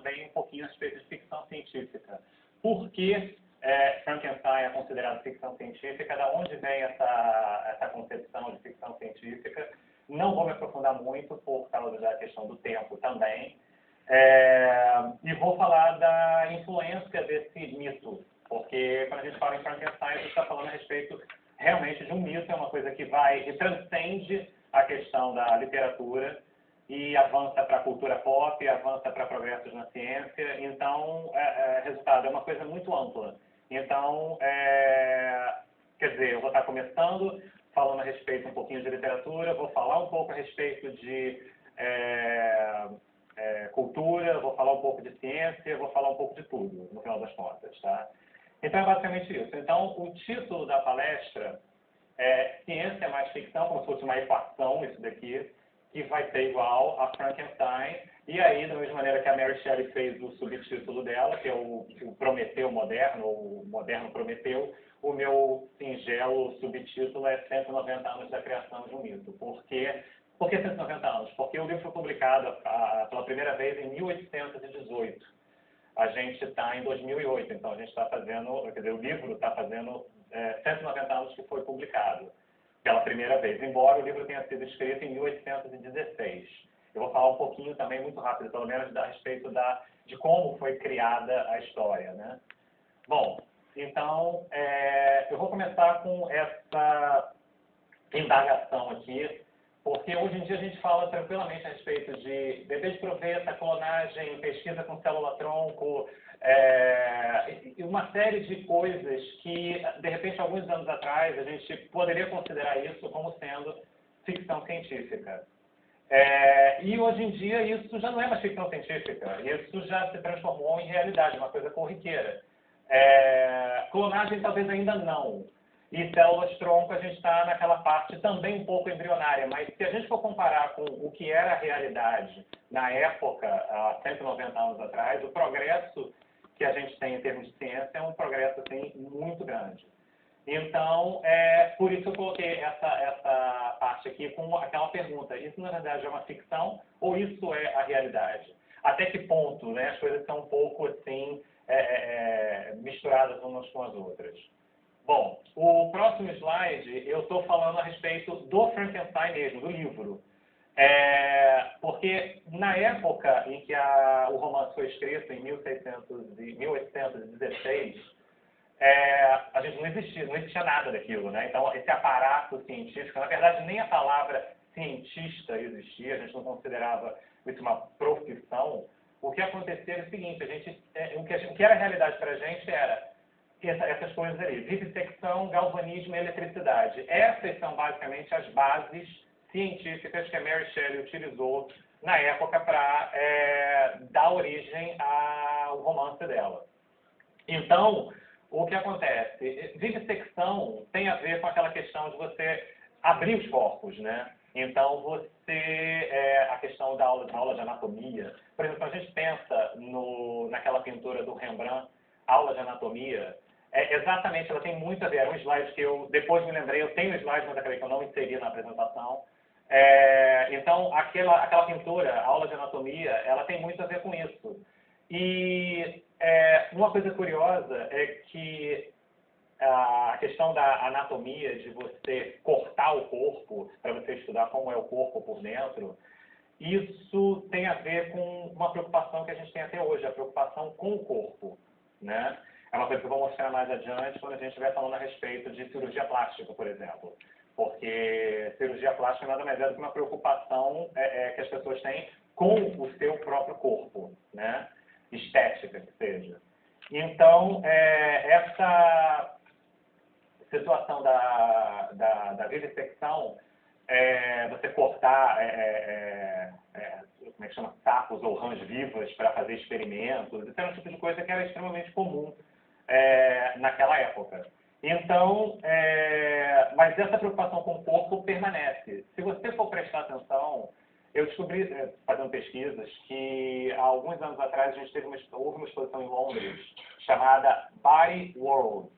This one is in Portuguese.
também um pouquinho a respeito de ficção científica. Por que Frankenstein é considerado ficção científica? Da onde vem essa concepção de ficção científica? Não vou me aprofundar muito por causa da questão do tempo também. E vou falar da influência desse mito, porque quando a gente fala em Frankenstein, a gente está falando a respeito realmente de um mito, é uma coisa que transcende a questão da literatura e avança para a cultura pop, avança para progressos na ciência. Então, resultado, é uma coisa muito ampla. Então, quer dizer, eu vou estar começando falando a respeito um pouquinho de literatura, vou falar um pouco a respeito de cultura, vou falar um pouco de ciência, vou falar um pouco de tudo, no final das contas, tá? Então, é basicamente isso. Então, o título da palestra é Ciência mais Ficção, como se fosse uma equação, isso daqui, que vai ser igual a Frankenstein. E aí, da mesma maneira que a Mary Shelley fez o subtítulo dela, que é o Prometeu moderno, o moderno Prometeu, o meu singelo subtítulo é 190 anos da criação de um mito. Por que 190 anos? Porque o livro foi publicado pela primeira vez em 1818. A gente está em 2008, então a gente está fazendo, quer dizer, o livro está fazendo 190 anos que foi publicado pela primeira vez, embora o livro tenha sido escrito em 1816. Eu vou falar um pouquinho também, muito rápido, pelo menos, a respeito de como foi criada a história, né? Bom, então, eu vou começar com essa indagação aqui, porque hoje em dia a gente fala tranquilamente a respeito de bebê de proveta, clonagem, pesquisa com célula-tronco, e uma série de coisas que, de repente, alguns anos atrás, a gente poderia considerar isso como sendo ficção científica. E hoje em dia isso já não é mais ficção científica, isso já se transformou em realidade, uma coisa corriqueira. Clonagem talvez ainda não. E células-tronco a gente está naquela parte também um pouco embrionária, mas se a gente for comparar com o que era a realidade na época, há 190 anos atrás, o progresso que a gente tem em termos de ciência é um progresso assim, muito grande. Então, por isso eu coloquei essa parte aqui com aquela pergunta: isso na verdade é uma ficção ou isso é a realidade? Até que ponto, né, as coisas são um pouco assim misturadas umas com as outras? Bom, o próximo slide eu estou falando a respeito do Frankenstein mesmo, do livro. Porque na época em que o romance foi escrito, em 1816, a gente não existia nada daquilo, né? Então, esse aparato científico, na verdade, nem a palavra cientista existia, a gente não considerava isso uma profissão. O que acontecia era o seguinte: o que era realidade para a gente era essas coisas ali: vivissecção, galvanismo e eletricidade. Essas são basicamente as bases científicas que a Mary Shelley utilizou na época para dar origem ao romance dela. Então, o que acontece? Vivissecção tem a ver com aquela questão de você abrir os corpos, né? Então, a questão da aula de anatomia, por exemplo, a gente pensa naquela pintura do Rembrandt, aula de anatomia, exatamente, ela tem muito a ver. Era um slide que eu depois me lembrei, eu tenho slide, mas acabei que eu não inseri na apresentação. Então, aquela pintura, aula de anatomia, ela tem muito a ver com isso. E uma coisa curiosa é que a questão da anatomia, de você cortar o corpo, para você estudar como é o corpo por dentro, isso tem a ver com uma preocupação que a gente tem até hoje, a preocupação com o corpo, né? É uma coisa que eu vou mostrar mais adiante quando a gente estiver falando a respeito de cirurgia plástica, por exemplo. Porque cirurgia plástica nada mais é do que uma preocupação que as pessoas têm com o seu próprio corpo, né? Estética, que seja. Então, essa situação da vivissecção, você cortar, como é que chama, sapos ou rãs vivas para fazer experimentos, isso era um tipo de coisa que era extremamente comum naquela época. Então, mas essa preocupação com o corpo permanece. Se você for prestar atenção, eu descobri, fazendo pesquisas, que há alguns anos atrás houve uma exposição em Londres chamada Body World.